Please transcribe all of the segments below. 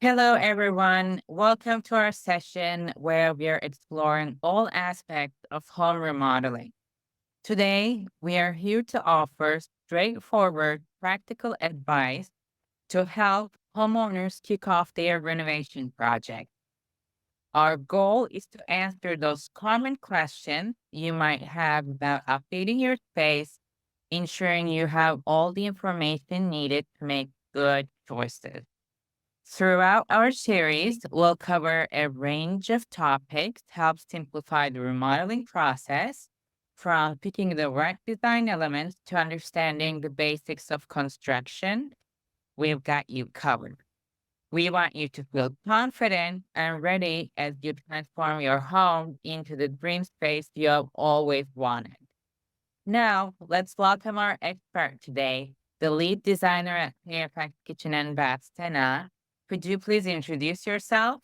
Hello, everyone. Welcome to our session where we are exploring all aspects of home remodeling. Today, we are here to offer straightforward, practical advice to help homeowners kick off their renovation project. Our goal is to answer those common questions you might have about updating your space, ensuring you have all the information needed to make good choices. Throughout our series, we'll cover a range of topics to help simplify the remodeling process, from picking the right design elements to understanding the basics of construction. We've got you covered. We want you to feel confident and ready as you transform your home into the dream space you have always wanted. Now, let's welcome our expert today, the lead designer at Fairfax Kitchen and Bath, Sena. Could you please introduce yourself?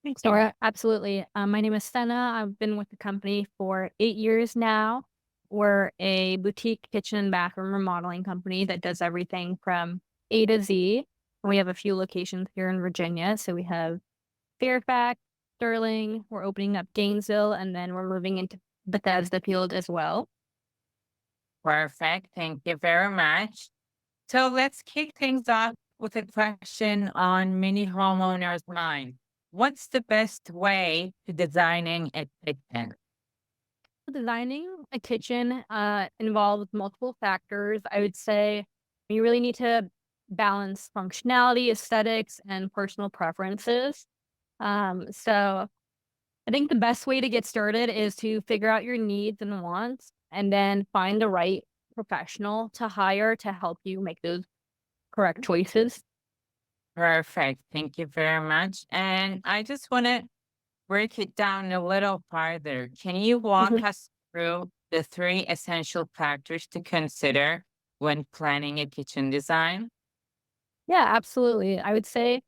Thanks, Nora. Absolutely. My name is Sena. I've been with the company for 8 years now. We're a boutique kitchen and bathroom remodeling company that does everything from A to Z. We have a few locations here in Virginia. So we have Fairfax, Sterling. We're opening up Gainesville, and then we're moving into Bethesda Field as well. Perfect. Thank you very much. So let's kick things off with a question on many homeowners' mind. What's the best way to designing a kitchen? Designing a kitchen involves multiple factors. I would say you really need to balance functionality, aesthetics, and personal preferences. So I think the best way to get started is to figure out your needs and wants and then find the right professional to hire to help you make those correct choices. Perfect. Thank you very much. And I just want to break it down a little farther. Can you walk Mhm. us through the three essential factors to consider when planning a kitchen design? Yeah, absolutely. I would say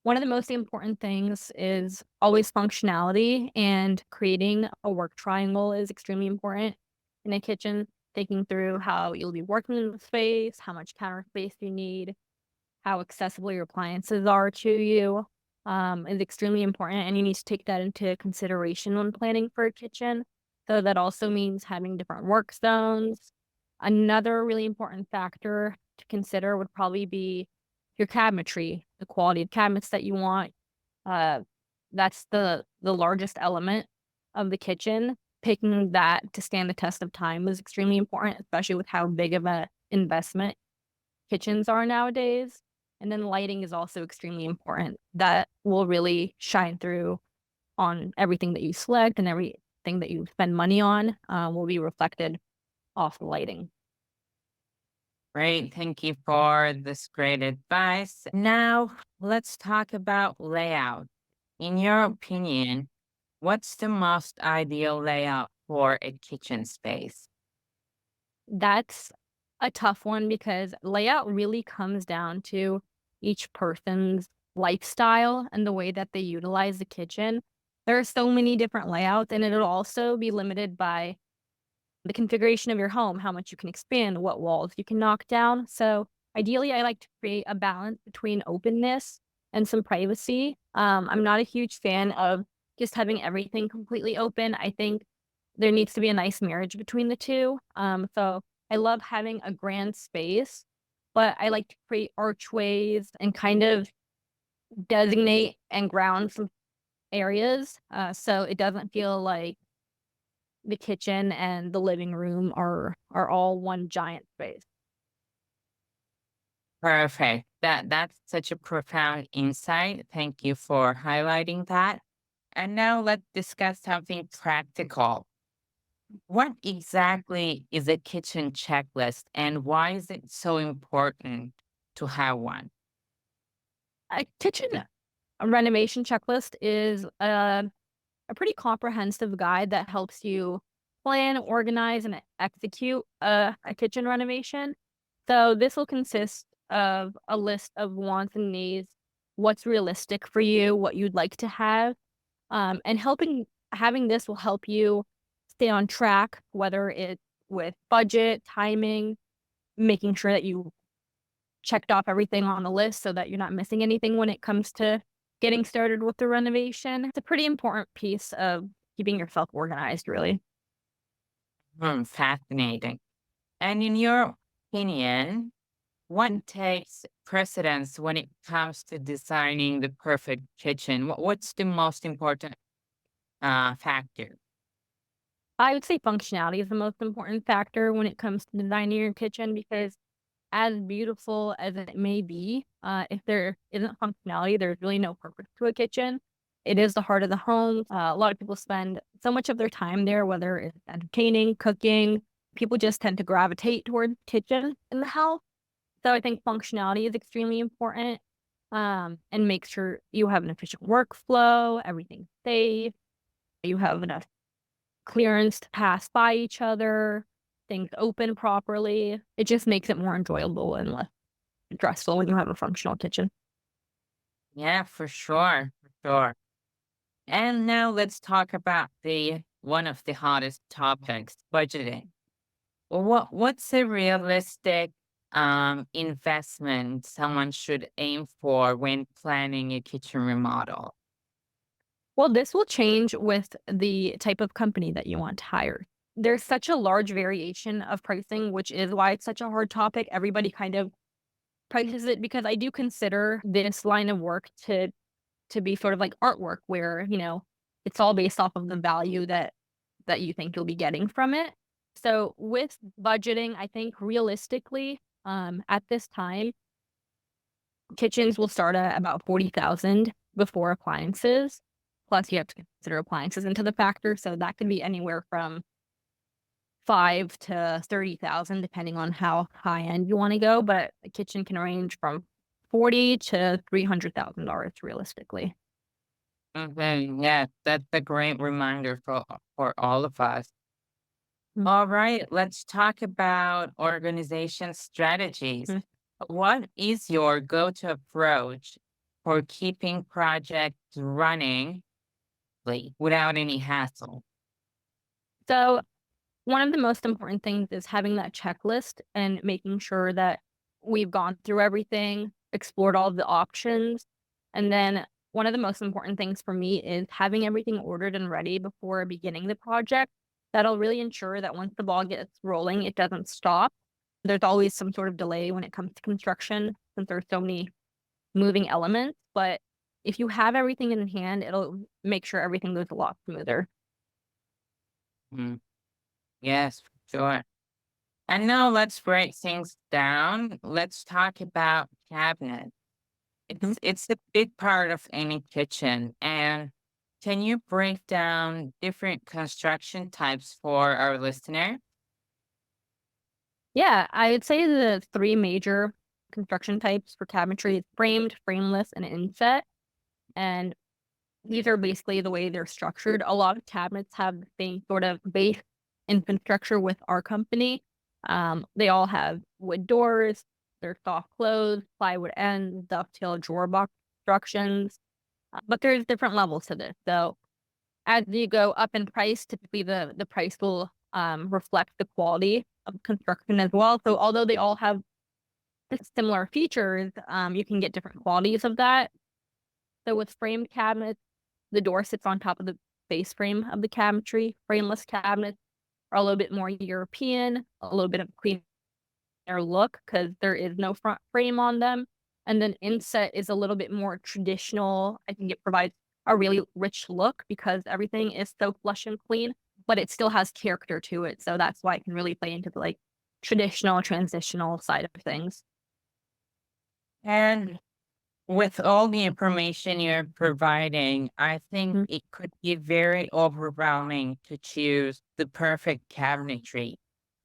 one of the most important things is always functionality, and creating a work triangle is extremely important in a kitchen, thinking through how you'll be working in the space, how much counter space you need, how accessible your appliances are to you, is extremely important. And you need to take that into consideration when planning for a kitchen. So that also means having different work zones. Another really important factor to consider would probably be your cabinetry, the quality of cabinets that you want. Uh, that's the largest element of the kitchen. Picking that to stand the test of time is extremely important, especially with how big of a investment kitchens are nowadays. And then lighting is also extremely important. That will really shine through on everything that you select, and everything that you spend money on will be reflected off the lighting. Great. Thank you for this great advice. Now, let's talk about layout. In your opinion, what's the most ideal layout for a kitchen space? That's a tough one because layout really comes down to each person's lifestyle and the way that they utilize the kitchen. There are so many different layouts, and it'll also be limited by the configuration of your home, how much you can expand, what walls you can knock down. So ideally, I like to create a balance between openness and some privacy. I'm not a huge fan of just having everything completely open. I think there needs to be a nice marriage between the two. So I love having a grand space, but I like to create archways and kind of designate and ground some areas, so it doesn't feel like the kitchen and the living room are all one giant space. Perfect. That's such a profound insight. Thank you for highlighting that. And now let's discuss something practical. What exactly is a kitchen checklist and why is it so important to have one? A kitchen renovation checklist is a pretty comprehensive guide that helps you plan, organize, and execute a kitchen renovation. So this will consist of a list of wants and needs, what's realistic for you, what you'd like to have, and helping having this will help you stay on track, whether it's with budget, timing, making sure that you checked off everything on the list so that you're not missing anything when it comes to getting started with the renovation. It's a pretty important piece of keeping yourself organized, really. Fascinating. And in your opinion, what takes precedence when it comes to designing the perfect kitchen? What's the most important factor? I would say functionality is the most important factor when it comes to designing your kitchen because as beautiful as it may be, if there isn't functionality, there's really no purpose to a kitchen. It is the heart of the home. A lot of people spend so much of their time there, whether it's entertaining, cooking. People just tend to gravitate toward kitchen in the house. So I think functionality is extremely important. And make sure you have an efficient workflow, everything's safe, you have enough clearance to pass by each other, things open properly. It just makes it more enjoyable and less stressful when you have a functional kitchen. Yeah, for sure, for sure. And now let's talk about the one of the hottest topics, budgeting. What's a realistic investment someone should aim for when planning a kitchen remodel? Well, this will change with the type of company that you want to hire. There's such a large variation of pricing, which is why it's such a hard topic. Everybody kind of prices it because I do consider this line of work to be sort of like artwork where, it's all based off of the value that you think you'll be getting from it. So with budgeting, I think realistically, at this time, kitchens will start at about 40,000 before appliances. Plus, you have to consider appliances into the factor, so that could be anywhere from 5 to 30,000, depending on how high end you want to go. But a kitchen can range from 40 to $300,000 realistically. Yeah, that's a great reminder for all of us. Mm, All right, let's talk about organization strategies. mm. What is your go-to approach for keeping projects running without any hassle? So one of the most important things is having that checklist and making sure that we've gone through everything, explored all the options. And then one of the most important things for me is having everything ordered and ready before beginning the project. That'll really ensure that once the ball gets rolling, it doesn't stop. There's always some sort of delay when it comes to construction since there's so many moving elements. But if you have everything in hand, it'll make sure everything goes a lot smoother. Mm, yes, for sure. And now let's break things down. Let's talk about cabinets. It's a big part of any kitchen. And can you break down different construction types for our listener? Yeah, I would say the three major construction types for cabinetry is framed, frameless, and inset. And these are basically the way they're structured. A lot of cabinets have the same sort of base infrastructure with our company. They all have wood doors, they're soft closed, plywood ends, dovetail drawer box constructions. But there's different levels to this. So as you go up in price, typically the price will reflect the quality of construction as well. So although they all have similar features, you can get different qualities of that. So with framed cabinets, the door sits on top of the base frame of the cabinetry. Frameless cabinets are a little bit more European, a little bit of cleaner look because there is no front frame on them. And then inset is a little bit more traditional. I think it provides a really rich look because everything is so flush and clean, but it still has character to it. So that's why it can really play into the like traditional, transitional side of things. And with all the information you're providing, I think Mm, it could be very overwhelming to choose the perfect cabinetry.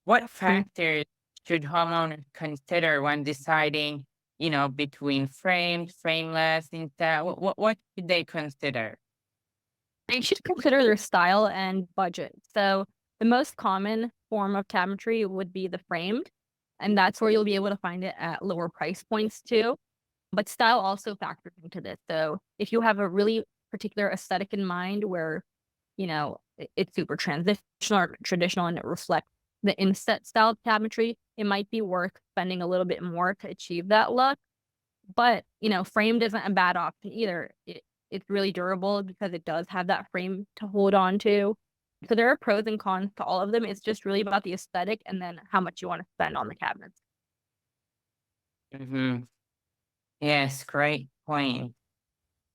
What mm. factors should homeowners consider when deciding, between framed, frameless, instead? What should they consider? They should consider their style and budget. So the most common form of cabinetry would be the framed, and that's where you'll be able to find it at lower price points too. But style also factors into this. So if you have a really particular aesthetic in mind where, it's super transitional or traditional and it reflects the inset style cabinetry, it might be worth spending a little bit more to achieve that look. But, framed isn't a bad option either. It's really durable because it does have that frame to hold on to. So there are pros and cons to all of them. It's just really about the aesthetic and then how much you want to spend on the cabinets. Hmm. Yes, great point.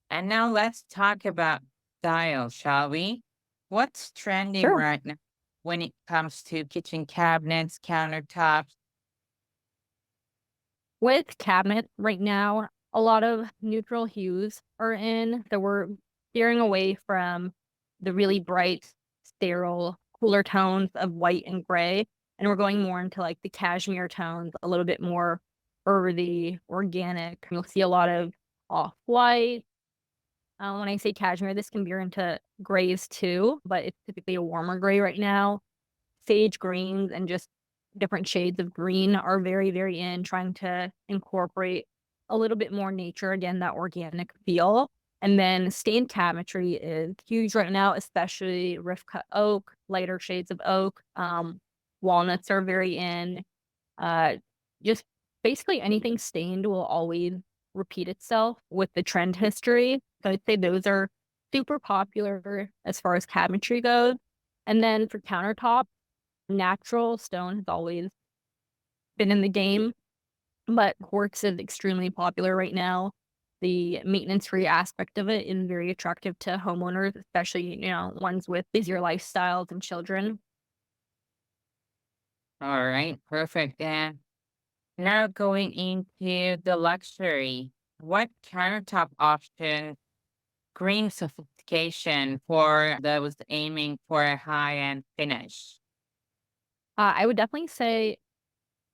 And now let's talk about style, shall we? What's trending Sure. right now when it comes to kitchen cabinets, countertops? With cabinet right now, a lot of neutral hues are in. So we're steering away from the really bright, sterile, cooler tones of white and gray. And we're going more into like the cashmere tones, a little bit more earthy, organic. You'll see a lot of off white. When I say cashmere, this can veer into grays too, but it's typically a warmer gray right now. Sage greens and just different shades of green are very, very in, trying to incorporate a little bit more nature, again, that organic feel. And then stained cabinetry is huge right now, especially rift cut oak, lighter shades of oak. Walnuts are very in. Uh, just basically anything stained will always repeat itself with the trend history. So I'd say those are super popular as far as cabinetry goes. And then for countertop, natural stone has always been in the game, but quartz is extremely popular right now. The maintenance-free aspect of it is very attractive to homeowners, especially, ones with busier lifestyles and children. All right, perfect. And now going into the luxury, what countertop option scream sophistication for those aiming for a high-end finish? I would definitely say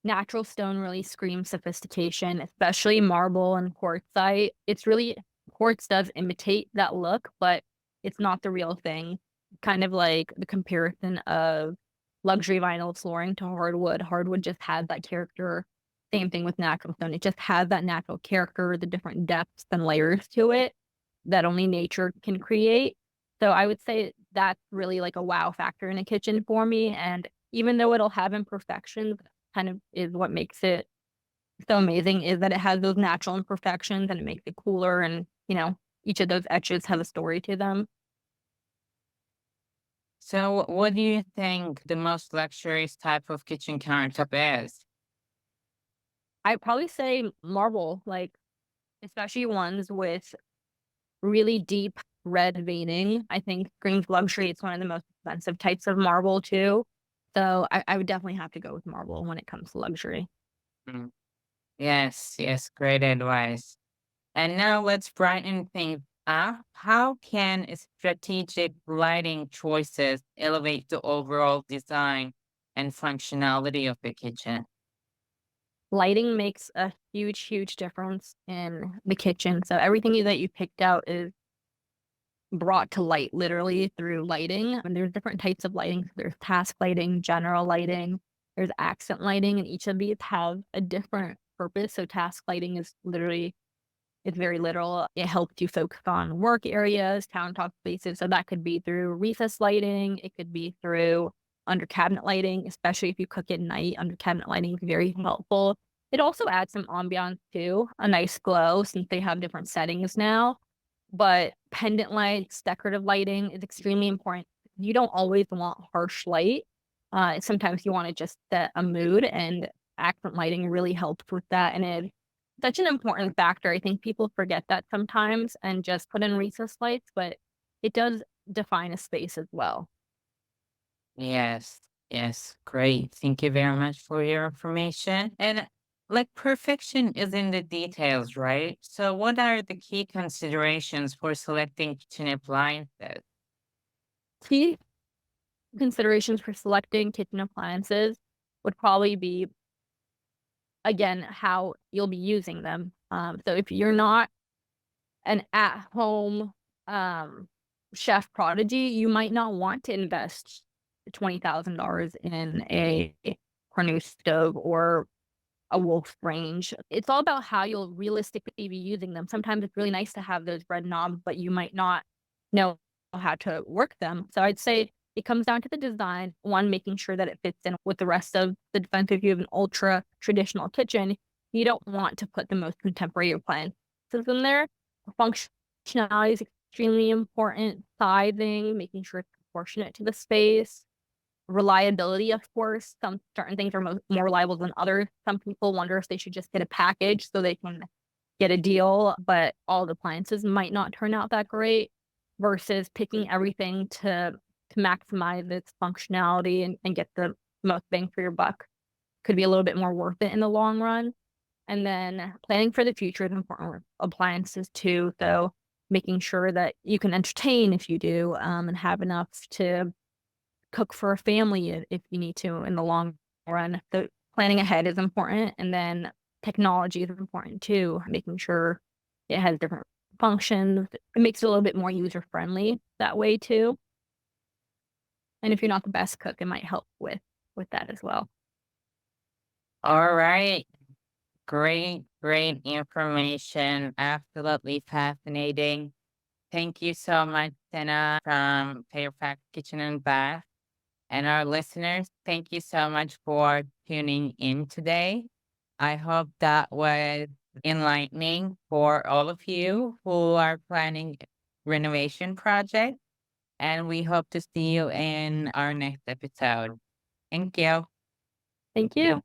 natural stone really screams sophistication, especially marble and quartzite. It's really quartz does imitate that look, but it's not the real thing. Kind of like the comparison of luxury vinyl flooring to hardwood. Hardwood just has that character. Same thing with natural stone. It just has that natural character, the different depths and layers to it that only nature can create. So I would say that's really like a wow factor in a kitchen for me. And even though it'll have imperfections, kind of is what makes it so amazing is that it has those natural imperfections and it makes it cooler and, each of those etches have a story to them. So, what do you think the most luxurious type of kitchen countertop is? I'd probably say marble, like especially ones with really deep red veining. I think screams luxury. It's one of the most expensive types of marble too. So I would definitely have to go with marble when it comes to luxury. Mm, yes, yes, great advice. And now let's brighten things up. How can strategic lighting choices elevate the overall design and functionality of the kitchen? Lighting makes a huge, huge difference in the kitchen. So everything that you picked out is brought to light literally through lighting. And there's different types of lighting. So there's task lighting, general lighting, there's accent lighting, and each of these have a different purpose. So task lighting is literally it's very literal. It helps you focus on work areas, countertop spaces. So that could be through recess lighting. It could be through under cabinet lighting, especially if you cook at night. Under cabinet lighting is very helpful. It also adds some ambiance too, a nice glow since they have different settings now. But pendant lights, decorative lighting is extremely important. You don't always want harsh light. Sometimes you want to just set a mood, and accent lighting really helps with that. And it's such an important factor. I think people forget that sometimes and just put in recess lights, but it does define a space as well. Yes, yes, great. Thank you very much for your information. And like perfection is in the details, right? So, what are the key considerations for selecting kitchen appliances? Key considerations for selecting kitchen appliances would probably be, again, how you'll be using them. So if you're not an at-home um, chef prodigy, you might not want to invest $20,000 in a Cornu stove or a Wolf range. It's all about how you'll realistically be using them. Sometimes it's really nice to have those red knobs, but you might not know how to work them. So I'd say it comes down to the design. One, making sure that it fits in with the rest of the defense. If you have an ultra traditional kitchen, you don't want to put the most contemporary appliances in there. Functionality is extremely important. Sizing, making sure it's proportionate to the space. Reliability, of course. Some certain things are more reliable than others. Some people wonder if they should just get a package so they can get a deal, but all the appliances might not turn out that great versus picking everything to maximize its functionality and get the most bang for your buck could be a little bit more worth it in the long run. And then planning for the future is important with appliances too. So making sure that you can entertain if you do, and have enough to cook for a family if you need to in the long run. So planning ahead is important, and then technology is important too, making sure it has different functions. It makes it a little bit more user friendly that way too. And if you're not the best cook, it might help with that as well. All right. Great, great information. Absolutely fascinating. Thank you so much, Sena from Fairfax Kitchen and Bath. And our listeners, thank you so much for tuning in today. I hope that was enlightening for all of you who are planning renovation projects. And we hope to see you in our next episode. Thank you. Thank you.